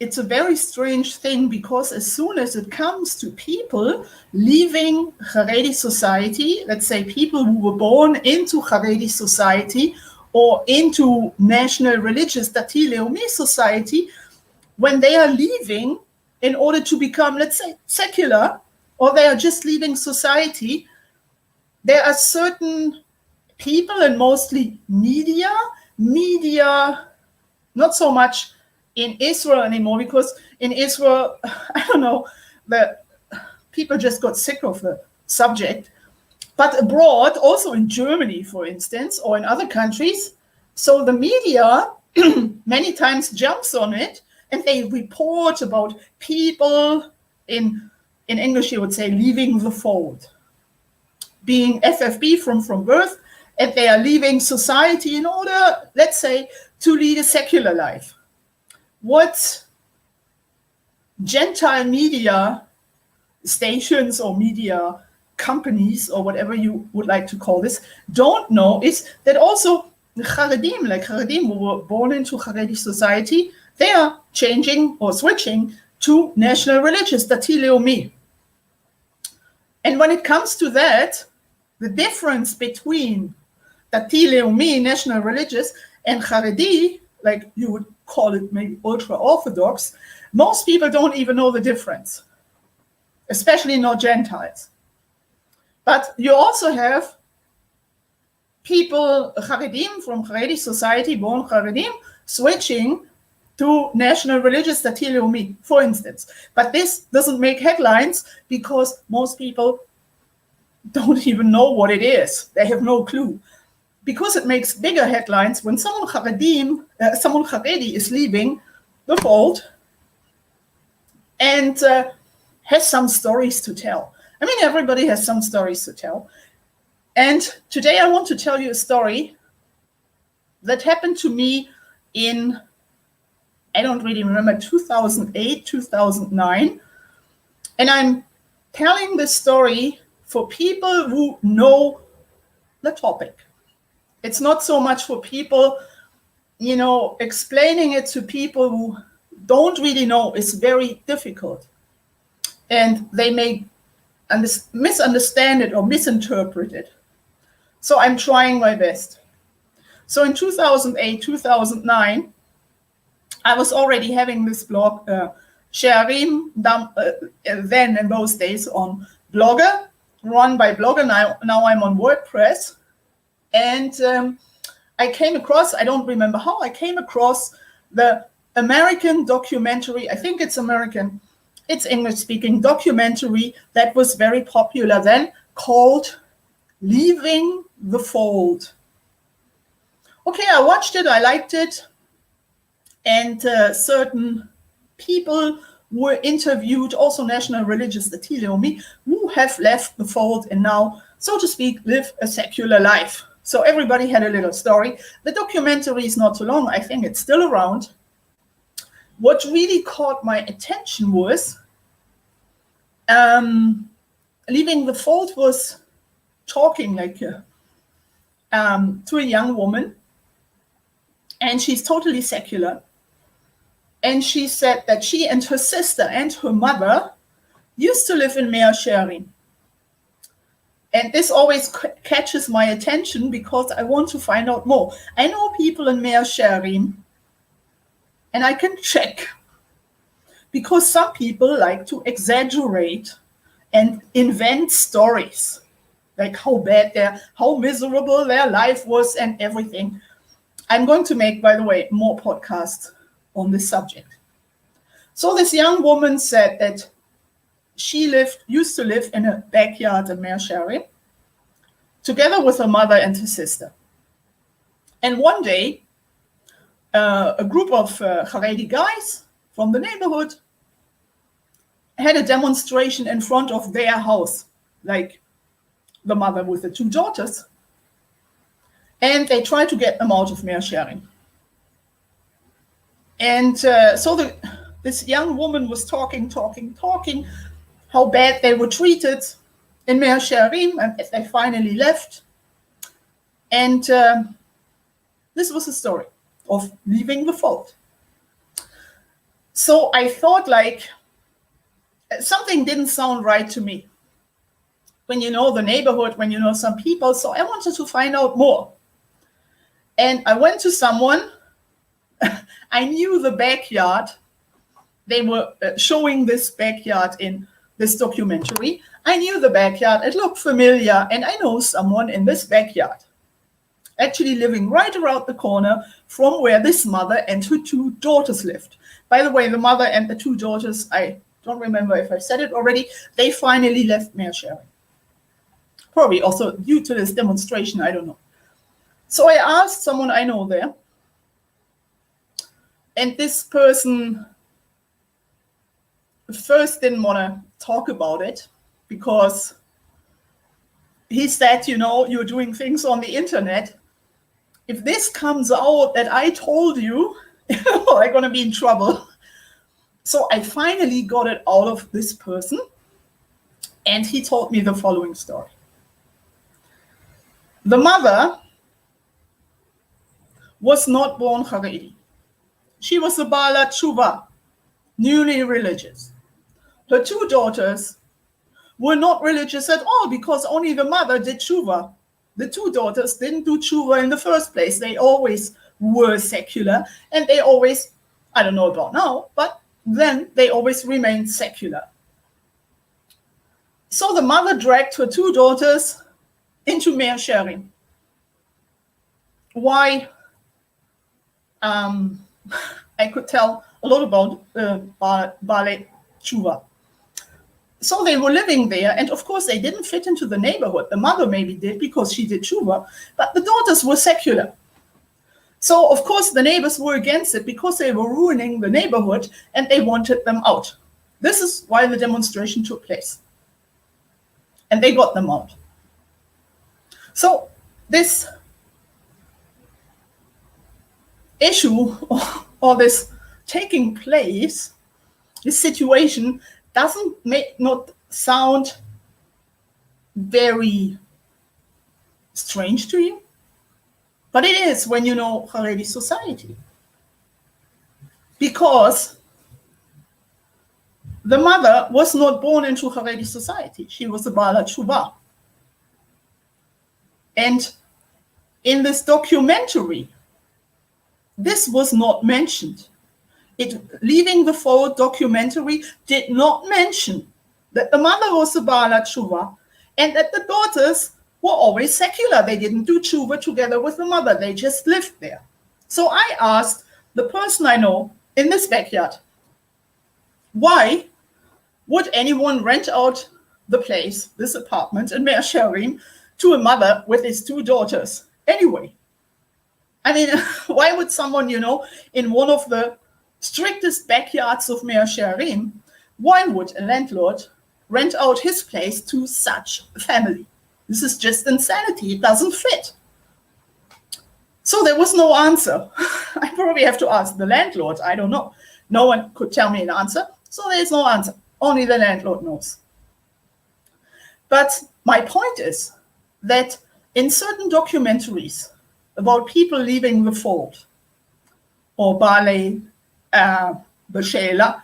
it's a very strange thing, because as soon as it comes to people leaving Haredi society, let's say people who were born into Haredi society or into national religious Dati Leumi society, when they are leaving in order to become, let's say, secular, or they are just leaving society, there are certain people, and mostly media, not so much in Israel anymore, because in Israel, I don't know, the people just got sick of the subject. But abroad, also in Germany, for instance, or in other countries, so the media many times jumps on it, and they report about people, in English you would say, leaving the fold, being FFB from birth, and they are leaving society in order, let's say, to lead a secular life. What Gentile media stations or media companies, or whatever you would like to call this, don't know is that also the Haredim who were born into Haredi society, they are changing or switching to national religious, Dati Leumi. And when it comes to that, the difference between Dati Leumi, national religious, and Haredi, like you would call it maybe ultra-Orthodox, most people don't even know the difference, especially not Gentiles. But you also have people, Haredim from Haredi society, born Haredim, switching to national religious Dati Leumi, for instance. But this doesn't make headlines because most people don't even know what it is. They have no clue. Because it makes bigger headlines when someone Haredi is leaving the fold and has some stories to tell. I mean, everybody has some stories to tell. And today I want to tell you a story that happened to me in, I don't really remember, 2008, 2009. And I'm telling this story for people who know the topic. It's not so much for people, explaining it to people who don't really know is very difficult. And they may misunderstand it or misinterpret it. So I'm trying my best. So in 2008, 2009, I was already having this blog, Sharim, then in those days on Blogger, run by Blogger. Now I'm on WordPress. And I came across, I don't remember how, I came across the American documentary, I think it's American, it's English-speaking documentary that was very popular then, called Leaving the Fold. Okay, I watched it, I liked it, and certain people were interviewed, also national religious Dati Leumi, who have left the fold and now, so to speak, live a secular life. So everybody had a little story. The documentary is not too long. I think it's still around. What really caught my attention was Leaving the Fold was talking like to a young woman, and she's totally secular. And she said that she and her sister and her mother used to live in Mea Shearim. And this always catches my attention because I want to find out more. I know people in Mea Shearim, and I can check. Because some people like to exaggerate and invent stories. Like how miserable their life was and everything. I'm going to make, by the way, more podcasts on this subject. So this young woman said that she used to live in a backyard in Mea Shearim, together with her mother and her sister. And one day, a group of Haredi guys from the neighborhood had a demonstration in front of their house, like the mother with the two daughters, and they tried to get them out of Mea Shearim. And so this young woman was talking, how bad they were treated in Mea Shearim, and they finally left. And this was the story of leaving the fold. So I thought like something didn't sound right to me. When you know the neighborhood, when you know some people, so I wanted to find out more. And I went to someone, I knew the backyard. They were showing this backyard in this documentary. I knew the backyard, it looked familiar, and I know someone in this backyard, actually living right around the corner from where this mother and her two daughters lived. By the way, the mother and the two daughters, I don't remember if I said it already, they finally left Meerschaering. Probably also due to this demonstration, I don't know. So I asked someone I know there, and this person first didn't want to talk about it because he said, you know, you're doing things on the internet. If this comes out that I told you, I'm going to be in trouble. So I finally got it out of this person, and he told me the following story. The mother was not born Haredi. She was a Bala Tshuva, newly religious. Her two daughters were not religious at all because only the mother did Tshuva. The two daughters didn't do Tshuva in the first place. They always were secular, and they always, I don't know about now, but then they always remained secular. So the mother dragged her two daughters into Meerschaering. Why? I could tell a lot about Baalei Tshuva. So they were living there, and of course they didn't fit into the neighborhood. The mother maybe did because she did Tshuva, but the daughters were secular. So of course the neighbors were against it because they were ruining the neighborhood and they wanted them out. This is why the demonstration took place. And they got them out. So this issue or this taking place, this situation not sound very strange to you, but it is when you know Haredi society, because the mother was not born into Haredi society. She was a Bala Tshuva. And in this documentary, this was not mentioned. Leaving the Fold documentary did not mention that the mother was a Bala Tshuva and that the daughters were always secular. They didn't do Tshuva together with the mother. They just lived there. So I asked the person I know in this backyard, why would anyone rent out the place, this apartment in Meerschaering, to a mother with his two daughters anyway? I mean, why would someone, you know, in one of the strictest backyards of Meerschaering, why would a landlord rent out his place to such a family? This is just insanity. It doesn't fit. So there was no answer. I probably have to ask the landlord. I don't know. No one could tell me an answer. So there's no answer. Only the landlord knows. But my point is that in certain documentaries about people leaving the Fold, or Baalei B'Sheila,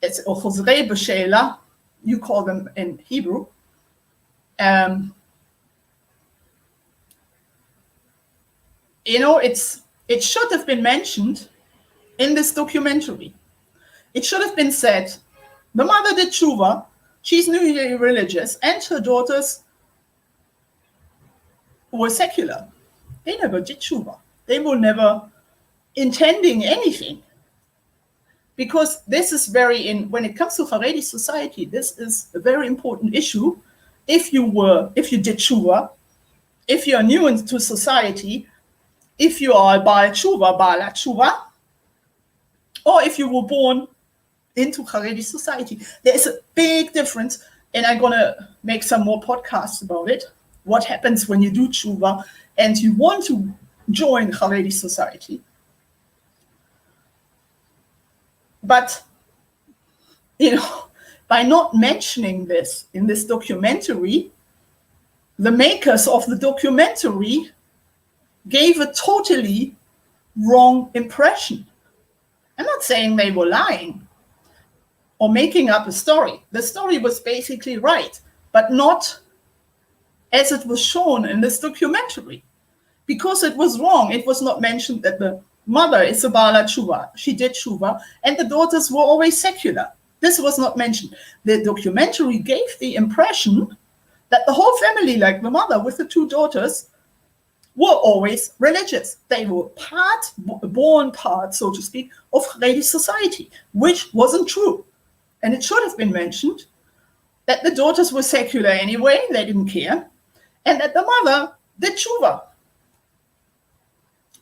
it's Chosre'i B'Sheila, you call them in Hebrew. You know, it should have been mentioned in this documentary. It should have been said, the mother did Tshuva, she's newly religious, and her daughters were secular. They never did Tshuva. They were never intending anything. Because this is when it comes to Haredi society, this is a very important issue. If you did Tshuva, if you're new into society, if you are a Baal Tshuva, Bala Tshuva, or if you were born into Haredi society, there is a big difference, and I'm going to make some more podcasts about it. What happens when you do Tshuva and you want to join Haredi society. But, you know, by not mentioning this in this documentary, the makers of the documentary gave a totally wrong impression. I'm not saying they were lying. or making up a story. The story was basically right, but not as it was shown in this documentary, because it was wrong. It was not mentioned that the mother is a Bala Tshuva. She did Tshuva, and the daughters were always secular. This was not mentioned. The documentary gave the impression that the whole family, like the mother with the two daughters, were always religious. They were born part, so to speak, of Haredi society, which wasn't true. And it should have been mentioned that the daughters were secular anyway, they didn't care, and that the mother did Tshuva.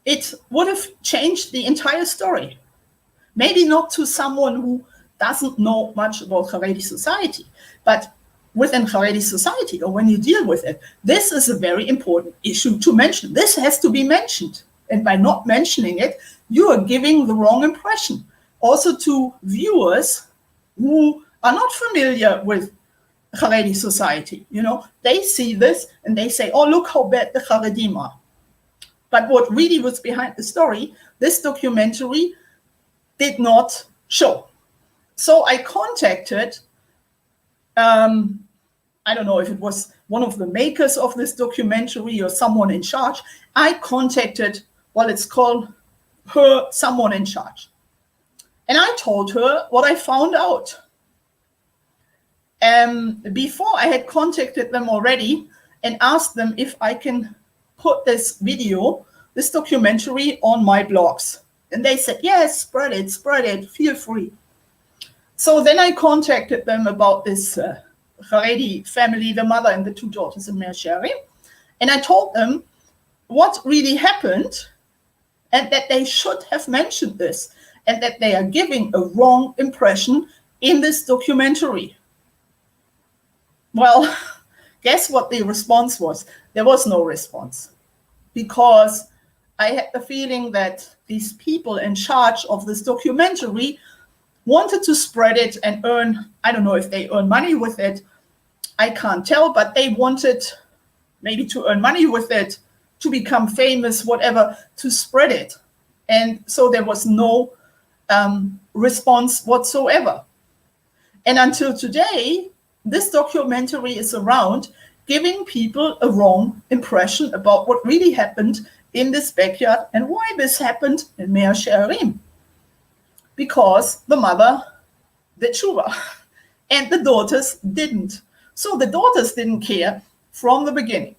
It would have changed the entire story. Maybe not to someone who doesn't know much about Haredi society, but within Haredi society, or when you deal with it, this is a very important issue to mention. This has to be mentioned. And by not mentioning it, you are giving the wrong impression. Also to viewers who are not familiar with Haredi society. They see this and they say, oh, look how bad the Haredim are. But what really was behind the story, this documentary did not show. So I contacted, I don't know if it was one of the makers of this documentary or someone in charge. I contacted, it's called someone in charge. And I told her what I found out. Before I had contacted them already and asked them if I can put this video, this documentary on my blogs. And they said, yes, spread it, feel free. So then I contacted them about this Haredi family, the mother and the two daughters in Chosre'i. And I told them what really happened and that they should have mentioned this and that they are giving a wrong impression in this documentary. Well, guess what the response was? There was no response, because I had the feeling that these people in charge of this documentary wanted to spread it and earn, I don't know if they earn money with it, I can't tell, but they wanted maybe to earn money with it, to become famous, whatever, to spread it. And so there was no response whatsoever. And until today, this documentary is around giving people a wrong impression about what really happened in this backyard and why this happened in Chosre'i. Because the mother did Tshuva and the daughters didn't. So the daughters didn't care from the beginning.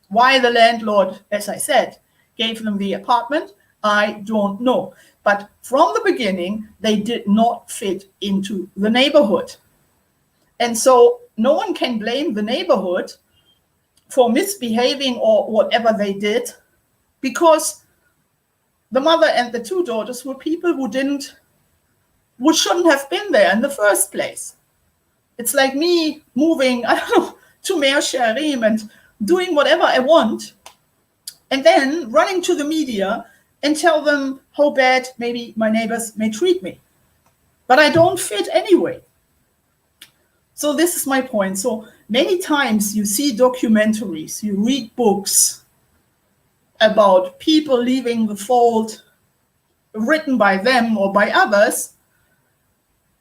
Why the landlord, as I said, gave them the apartment, I don't know. But from the beginning, they did not fit into the neighborhood. And so no one can blame the neighborhood for misbehaving or whatever they did, because the mother and the two daughters were people who shouldn't have been there in the first place. It's like me moving, I don't know, to Chosre'i and doing whatever I want, and then running to the media and tell them how bad maybe my neighbors may treat me. But I don't fit anyway. So this is my point. So many times you see documentaries, you read books about people leaving the fold, written by them or by others.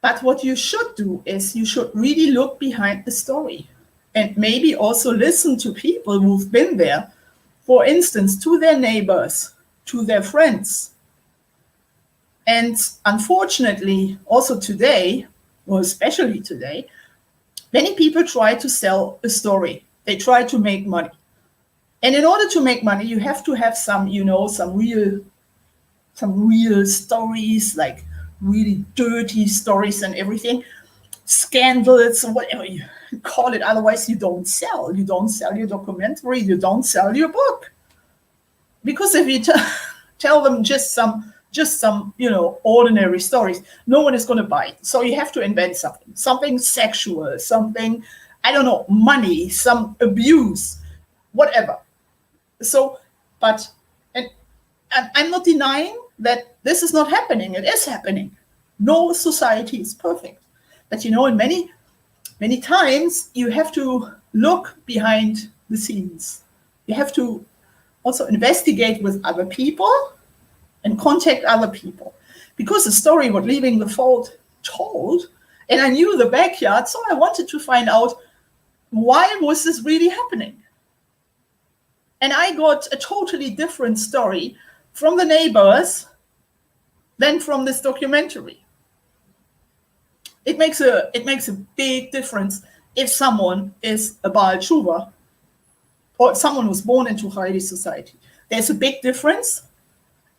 But what you should do is you should really look behind the story and maybe also listen to people who've been there, for instance, to their neighbors, to their friends. And unfortunately, also today, or especially today, many people try to sell a story. They try to make money. And in order to make money, you have to have some real stories, like really dirty stories and everything, scandals, whatever you call it. Otherwise, you don't sell. You don't sell your documentary. You don't sell your book. Because if you tell them just some ordinary stories, no one is going to buy it. So you have to invent something sexual, something, I don't know, money, some abuse, whatever. So, and I'm not denying that this is not happening. It is happening. No society is perfect. But in many times you have to look behind the scenes. You have to also investigate with other people and contact other people. Because the story what Leaving the Fold told, And I knew the backyard, so I wanted to find out, why was this really happening? And I got a totally different story from the neighbors than from this documentary. It makes a big difference if someone is a Baal Tshuva or if someone was born into Haredi society. There's a big difference.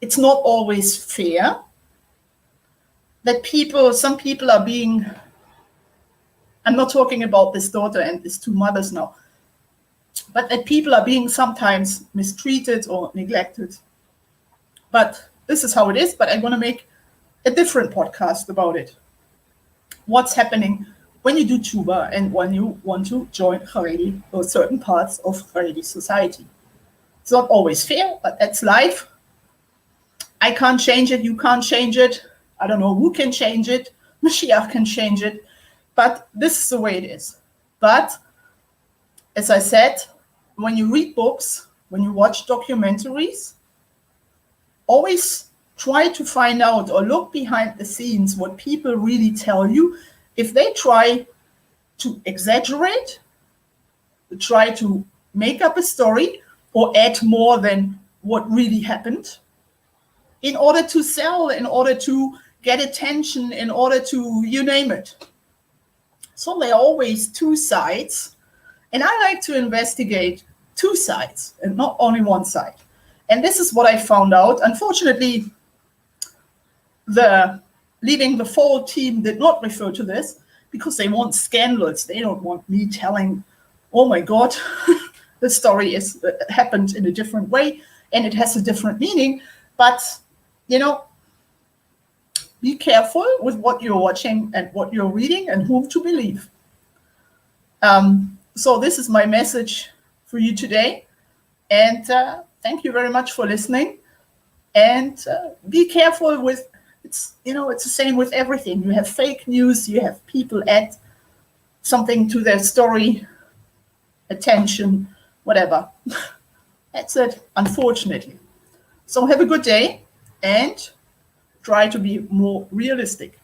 It's not always fair that some people are being, I'm not talking about this daughter and these two mothers now, but that people are being sometimes mistreated or neglected. But this is how it is, but I'm going to make a different podcast about it. What's happening when you do tshuva and when you want to join Haredi or certain parts of Haredi society. It's not always fair, but that's life. I can't change it, you can't change it. I don't know who can change it. Mashiach can change it. But this is the way it is. But, as I said, when you read books, when you watch documentaries, always try to find out or look behind the scenes what people really tell you. If they try to exaggerate, try to make up a story or add more than what really happened in order to sell, in order to get attention, in order to, you name it. So there are always two sides. And I like to investigate two sides and not only one side. And this is what I found out. Unfortunately, the Leaving the Fold team did not refer to this because they want scandals. They don't want me telling, oh my God, the story is happened in a different way and it has a different meaning. But, be careful with what you're watching and what you're reading and whom to believe. So this is my message for you today. And thank you very much for listening. And be careful with, it's the same with everything. You have fake news, you have people add something to their story, attention, whatever. That's it, unfortunately. So have a good day and try to be more realistic.